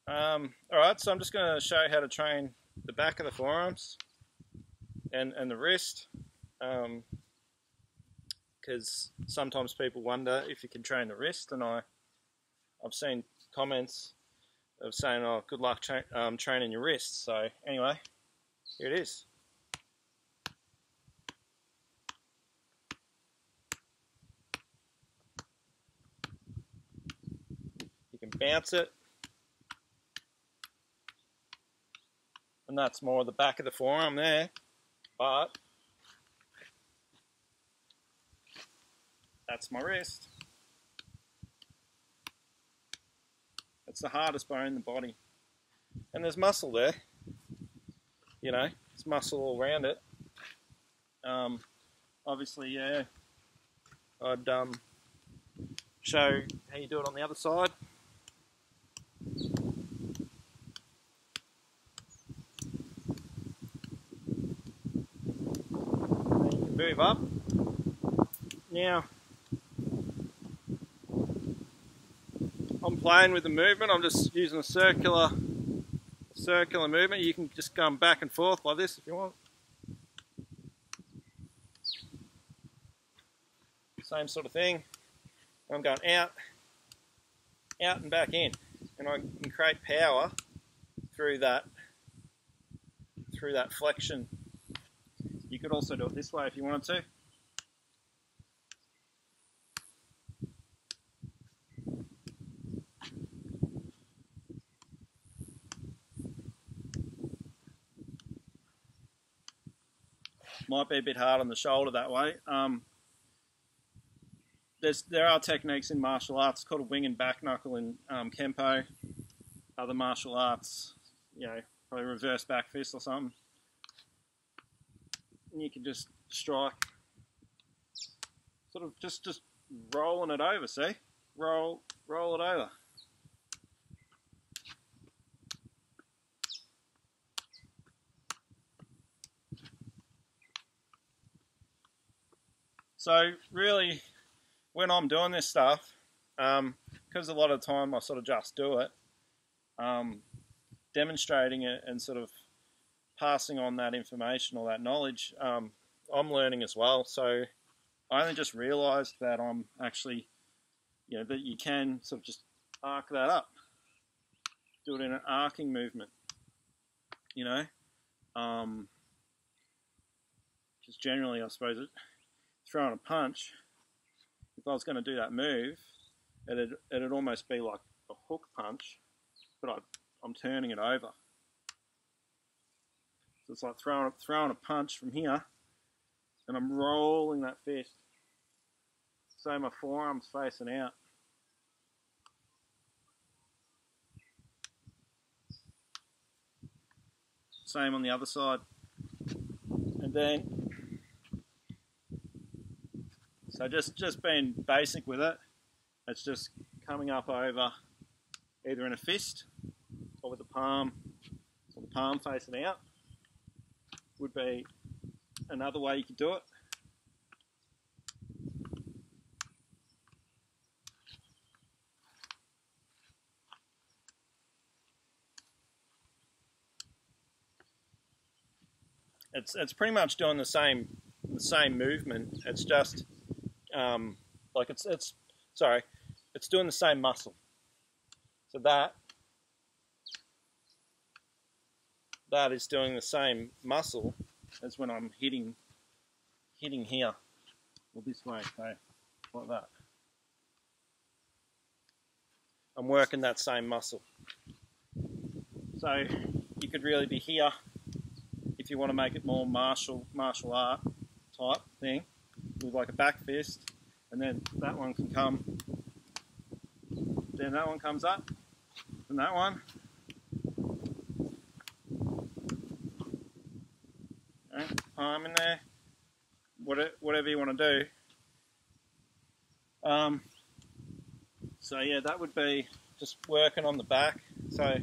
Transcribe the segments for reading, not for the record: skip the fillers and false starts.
Alright, so I'm just going to show you how to train the back of the forearms and the wrist, because sometimes people wonder if you can train the wrist, and I've seen comments of saying, oh, good luck training your wrist. So anyway, here it is. You can bounce it, and that's more the back of the forearm there, but that's my wrist. It's the hardest bone in the body, and there's muscle there, you know, there's muscle all around it. Obviously, yeah, I'd show how you do it on the other side. Then you can move up. Now, I'm playing with the movement. I'm just using a circular movement. You can just go back and forth like this if you want. Same sort of thing. I'm going out and back in, and I can create power through that flexion. You could also do it this way if you wanted to. Might be a bit hard on the shoulder that way. There are techniques in martial arts called a wing and back knuckle in Kempo. Other martial arts, you know, probably reverse back fist or something. And you can just strike, sort of just rolling it over. See, roll it over. So really, when I'm doing this stuff, because a lot of the time I sort of just do it, demonstrating it and sort of passing on that information or that knowledge, I'm learning as well. So I only just realised that I'm actually, you know, that you can sort of just arc that up, do it in an arcing movement, you know, because generally I suppose throwing a punch, if I was going to do that move, it'd almost be like a hook punch, but I'm turning it over. So it's like throwing a punch from here, and I'm rolling that fist. So my forearm's facing out. Same on the other side. And then, so just being basic with it, it's just coming up over either in a fist or with the palm, so the palm facing out would be another way you could do it. It's pretty much doing the same movement. It's just like it's doing the same muscle. So that is doing the same muscle as when I'm hitting here, or this way, so like that. I'm working that same muscle. So you could really be here if you want to make it more martial art type thing, with like a back fist, and then that one can come, then that one comes up, and that one. Okay, palm in there, whatever you want to do. So yeah, that would be just working on the back. So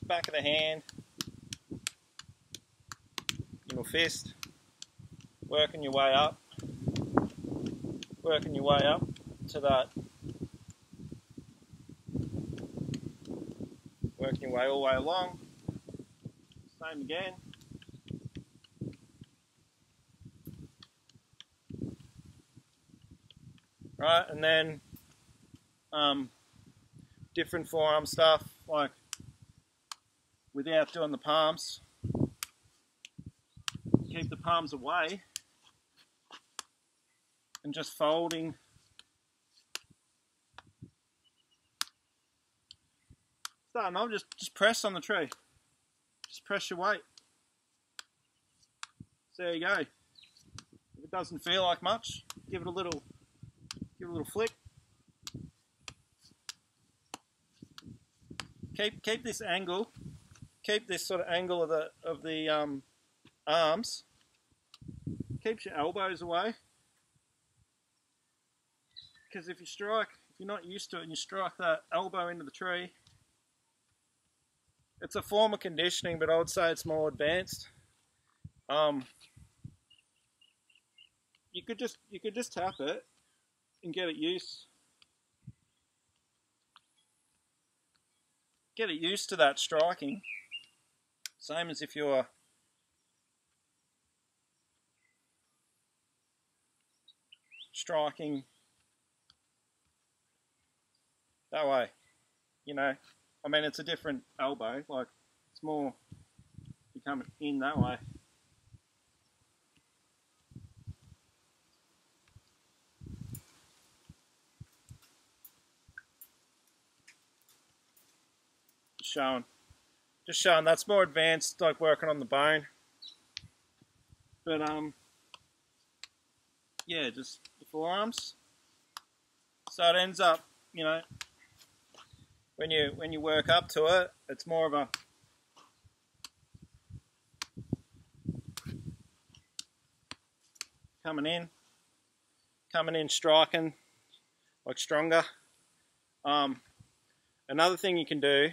back of the hand, your fist, working your way up to that Working your way all the way along. Same again. Right, and then different forearm stuff, like without doing the palms. Keep the palms away and just folding. Starting off, just press on the tree. Just press your weight. So there you go. If it doesn't feel like much, give it a little flick. Keep this angle. Keep this sort of angle of the arms. Keeps your elbows away. Because if you're not used to it and you strike that elbow into the tree, it's a form of conditioning, but I would say it's more advanced. You could just tap it and get it used to that striking. Same as if you're striking that way, you know. I mean, it's a different elbow, like it's more becoming in that way. Just showing that's more advanced, like working on the bone. But yeah, just the forearms. So it ends up, you know, when you work up to it, it's more of a coming in, striking like stronger. Another thing you can do,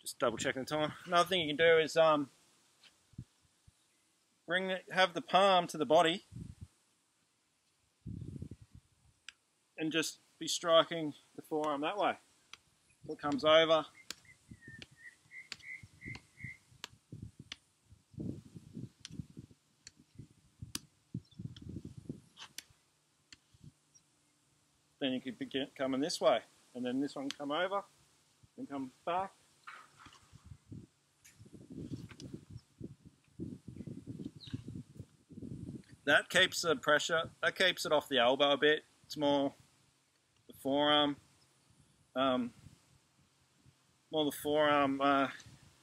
just double checking the time. Another thing you can do is have the palm to the body and just be striking the forearm that way. So it comes over. Then you could begin coming this way, and then this one come over, then come back. That keeps the pressure, that keeps it off the elbow a bit. It's more the forearm,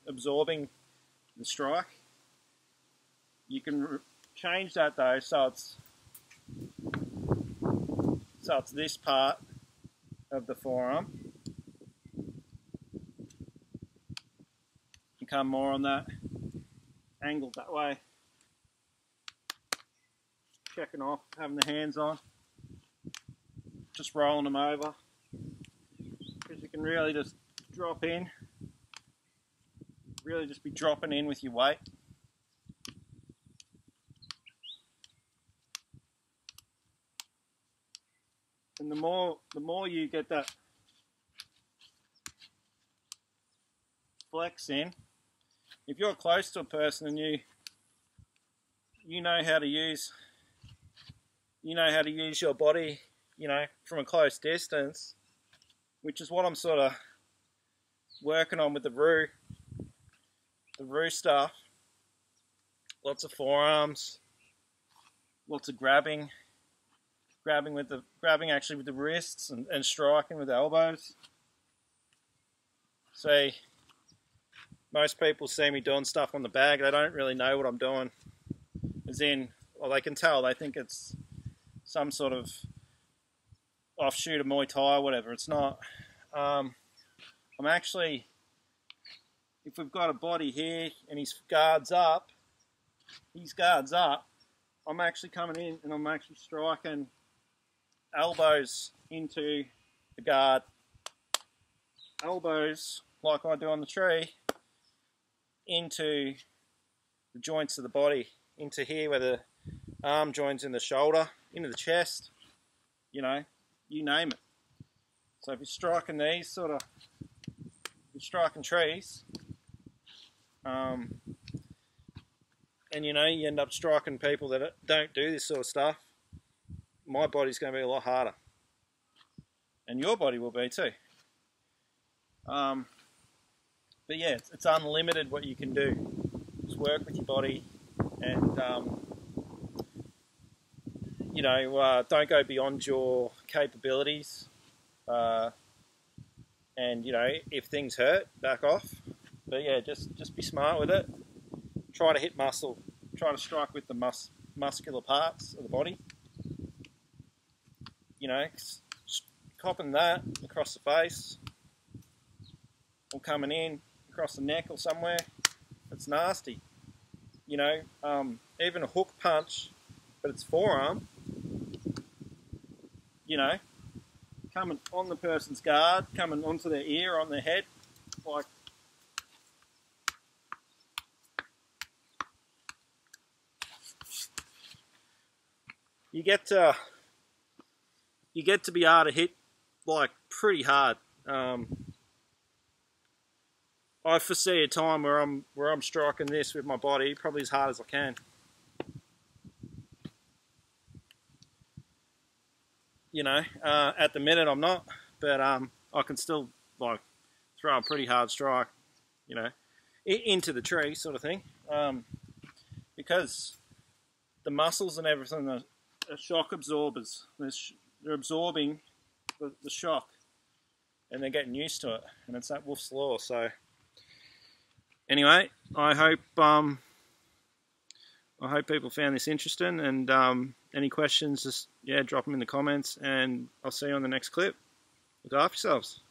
absorbing the strike. You can change that though, so it's this part of the forearm. You come more on that angle that way. Checking off, having the hands on, just rolling them over, because you can really just drop in, really just be dropping in with your weight. And the more you get that flex in, if you're close to a person and you know how to use your body, you know, from a close distance, which is what I'm sort of working on with the roo stuff. Lots of forearms, lots of grabbing actually with the wrists and striking with the elbows. See, most people see me doing stuff on the bag, they don't really know what I'm doing. As in, well, they can tell, they think it's some sort of offshoot of Muay Thai or whatever. It's not. I'm actually, if we've got a body here and his guard's up, I'm actually coming in and I'm actually striking elbows into the guard. Elbows, like I do on the tree, into the joints of the body, into here where the arm joins in the shoulder, into the chest, you know, you name it. So if you're striking these sort of you're striking trees, and you know, you end up striking people that don't do this sort of stuff, my body's going to be a lot harder. And your body will be too. But yeah, it's unlimited what you can do. Just work with your body, and you know, don't go beyond your capabilities. And you know, if things hurt, back off. But yeah, just be smart with it. Try to hit muscle. Try to strike with the muscular parts of the body. You know, copping that across the face, or coming in across the neck or somewhere, it's nasty. You know, even a hook punch, but it's forearm, you know, coming on the person's guard, coming onto their ear, on their head, like, you get to be able to hit like pretty hard. I foresee a time where I'm striking this with my body probably as hard as I can. You know, at the minute I'm not, but I can still like throw a pretty hard strike, you know, into the tree sort of thing, because the muscles and everything are shock absorbers. They're absorbing the shock, and they're getting used to it, and it's that Wolf's Law. So anyway, I hope people found this interesting, and any questions, just drop them in the comments, and I'll see you on the next clip. Look after yourselves.